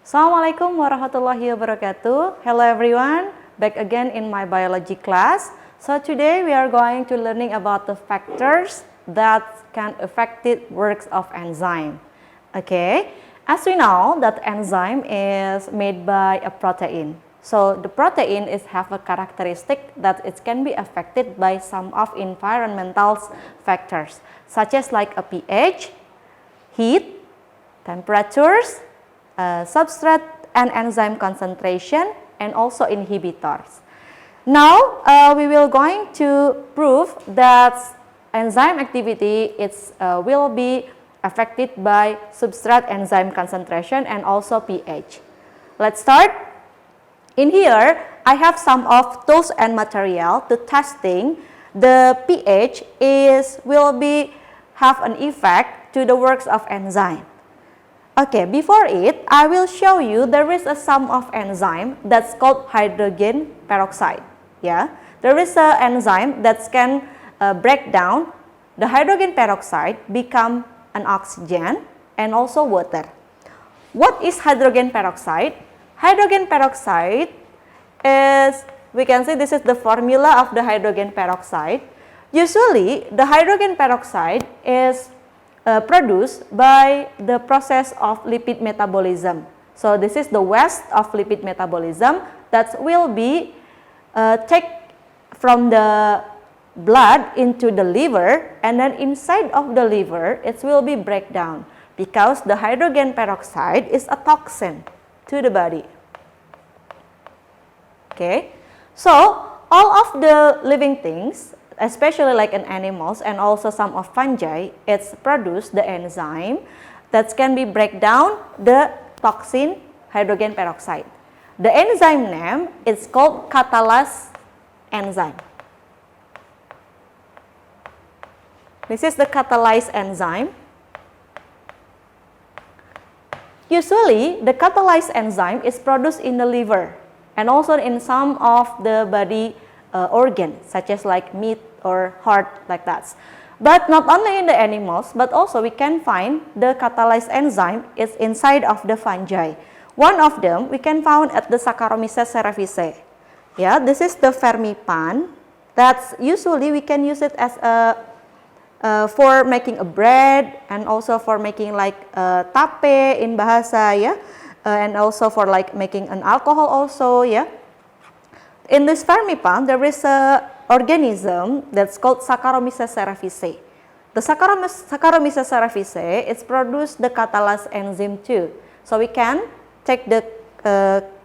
Assalamualaikum warahmatullahi wabarakatuh. Hello everyone, back again in my biology class. So today we are going to learning about the factors that can affect the works of enzyme. Okay, as we know that enzyme is made by a protein. So the protein is have a characteristic that it can be affected by some of environmental factors, such as like a pH, heat, temperatures, substrate and enzyme concentration, and also inhibitors. Now we will going to prove that enzyme activity will be affected by substrate enzyme concentration and also pH. Let's start. In here, I have some of tools and material to testing the pH will be have an effect to the works of enzyme. Okay, before it, I will show you there is a sum of enzyme that's called hydrogen peroxide. Yeah, there is an enzyme that can break down the hydrogen peroxide become an oxygen and also water. What is hydrogen peroxide? Hydrogen peroxide is, we can say this is the formula of the hydrogen peroxide. Usually, the hydrogen peroxide is produced by the process of lipid metabolism. So this is the waste of lipid metabolism that will be take from the blood into the liver, and then inside of the liver it will be break down because the hydrogen peroxide is a toxin to the body. Okay, so all of the living things, especially like in animals and also some of fungi, it's produce the enzyme that can be break down the toxin hydrogen peroxide. The enzyme name is called catalase enzyme. This is the catalase enzyme. Usually, the catalase enzyme is produced in the liver and also in some of the body organ, such as like meat or heart, like that. But not only in the animals, but also we can find the catalase enzyme is inside of the fungi. One of them we can find at the Saccharomyces cerevisiae. Yeah, this is the vermipan. That's usually we can use it as a for making a bread and also for making like tape in bahasa, yeah, and also for like making an alcohol also, yeah. In this vermipan, there is a organism that's called Saccharomyces cerevisiae. The Saccharomyces cerevisiae is produce the catalase enzyme too. So we can take the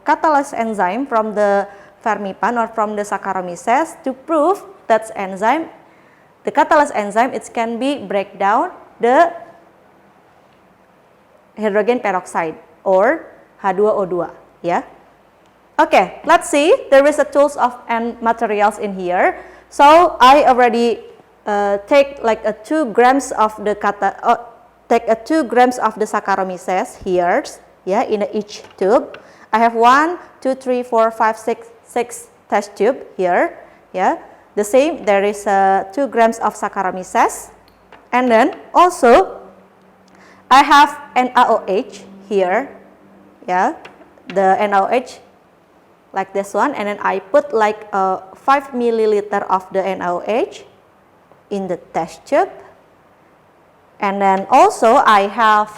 catalase enzyme from the vermipan or from the Saccharomyces to prove that enzyme, the catalase enzyme, it can be break down the hydrogen peroxide or H2O2, yeah. Okay, let's see. There is a tools of and materials in here. So I already take like a 2 grams of the take a 2 grams of the Saccharomyces here, yeah, in each tube. I have 1, 2, 3, 4, 5, 6 test tube here, yeah. The same, there is 2 grams of Saccharomyces, and then also I have NaOH here, yeah, the NaOH like this one, and then I put like 5 milliliter of the NaOH in the test tube, and then also I have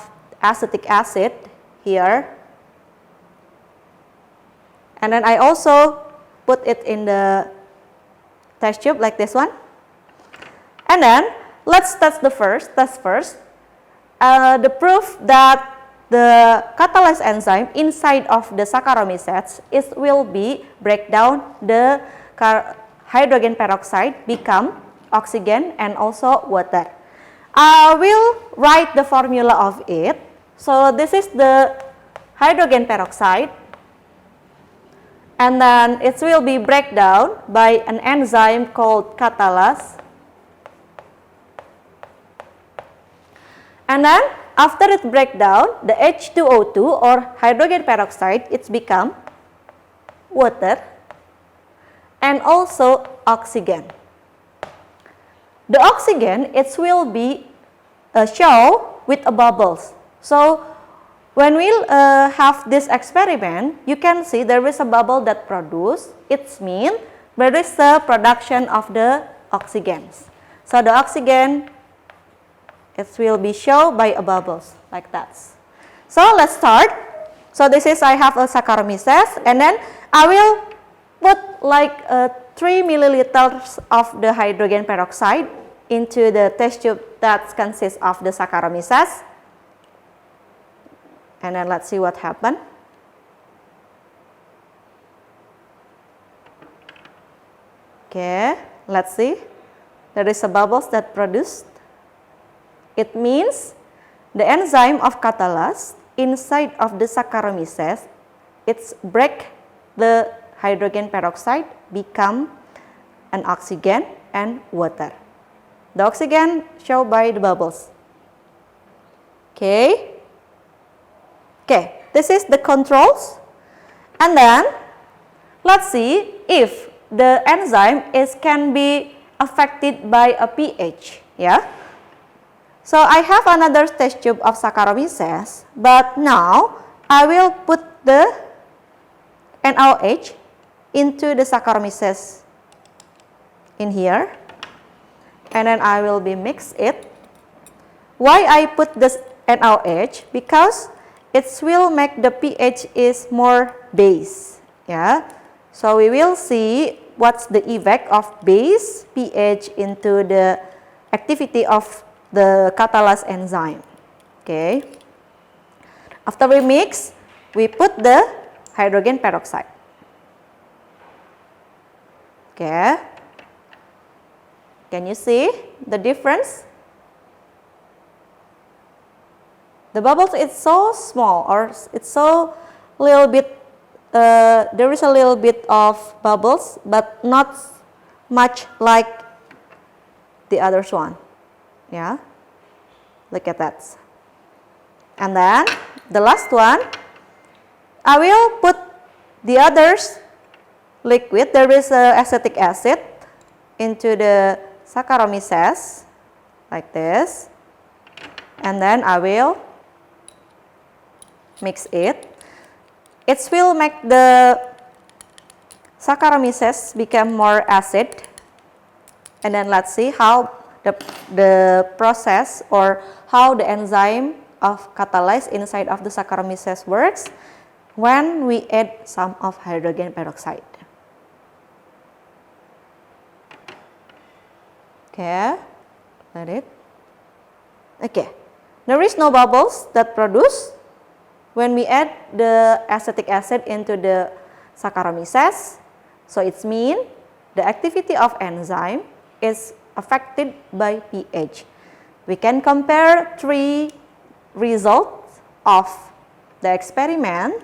acetic acid here, and then I also put it in the test tube like this one, and then let's test first. The proof that the catalase enzyme inside of the Saccharomyces will be break down the hydrogen peroxide become oxygen and also water. I will write the formula of it. So this is the hydrogen peroxide, and then it will be break down by an enzyme called catalase, and then after it break down, the H2O2 or hydrogen peroxide, it's become water and also oxygen. The oxygen, it will be show with a bubbles. So when we have this experiment, you can see there is a bubble that produce. It means there is a production of the oxygens. So the oxygen, it will be shown by a bubbles like that. So let's start. So this is, I have a Saccharomyces, and then I will put like 3 milliliters of the hydrogen peroxide into the test tube that consists of the Saccharomyces. And then let's see what happened. Okay, let's see. There is a bubbles that produced. It means the enzyme of catalase inside of the Saccharomyces, it's break the hydrogen peroxide, become an oxygen and water. The oxygen shown by the bubbles. Okay. Okay, this is the controls. And then let's see if the enzyme can be affected by a pH. Yeah. So I have another test tube of Saccharomyces, but now I will put the NaOH into the Saccharomyces in here, and then I will be mix it. Why I put this NaOH? Because it will make the pH is more base. Yeah. So we will see what's the effect of base pH into the activity of the catalase enzyme. Okay. After we mix, we put the hydrogen peroxide. Okay. Can you see the difference? The bubbles is so small, or it's so little bit, there is a little bit of bubbles, but not much like the other one. Yeah, look at that. And then the last one, I will put the others liquid. There is acetic acid into the Saccharomyces like this, and then I will mix it. It will make the Saccharomyces become more acid, and then let's see how the process or how the enzyme of catalase inside of the Saccharomyces works when we add some of hydrogen peroxide. Okay, let it. Okay, there is no bubbles that produce when we add the acetic acid into the Saccharomyces. So it means the activity of enzyme is affected by pH. We can compare 3 results of the experiment.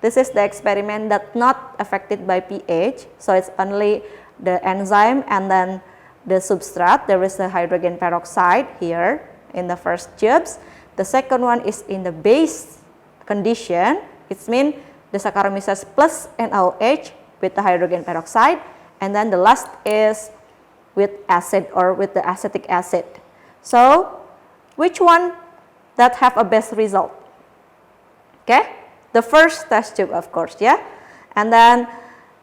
This is the experiment that not affected by pH. So it's only the enzyme and then the substrate. There is the hydrogen peroxide here in the first tubes. The second one is in the base condition. It means the Saccharomyces plus NaOH with the hydrogen peroxide. And then the last is with acid or with the acetic acid. So which one that have a best result? Okay, the first test tube, of course, yeah. And then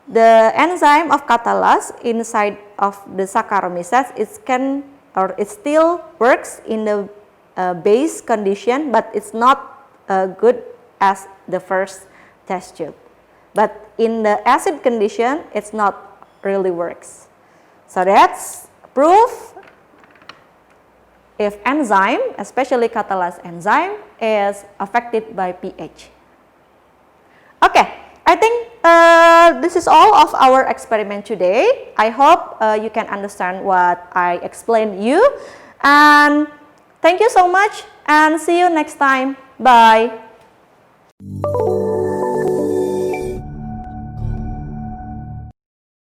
the enzyme of catalase inside of the Saccharomyces, it still works in the base condition, but it's not good as the first test tube. But in the acid condition, it's not really works. So that's proof if enzyme, especially catalase enzyme, is affected by pH. Okay, I think this is all of our experiment today. I hope you can understand what I explained you. And thank you so much and see you next time. Bye.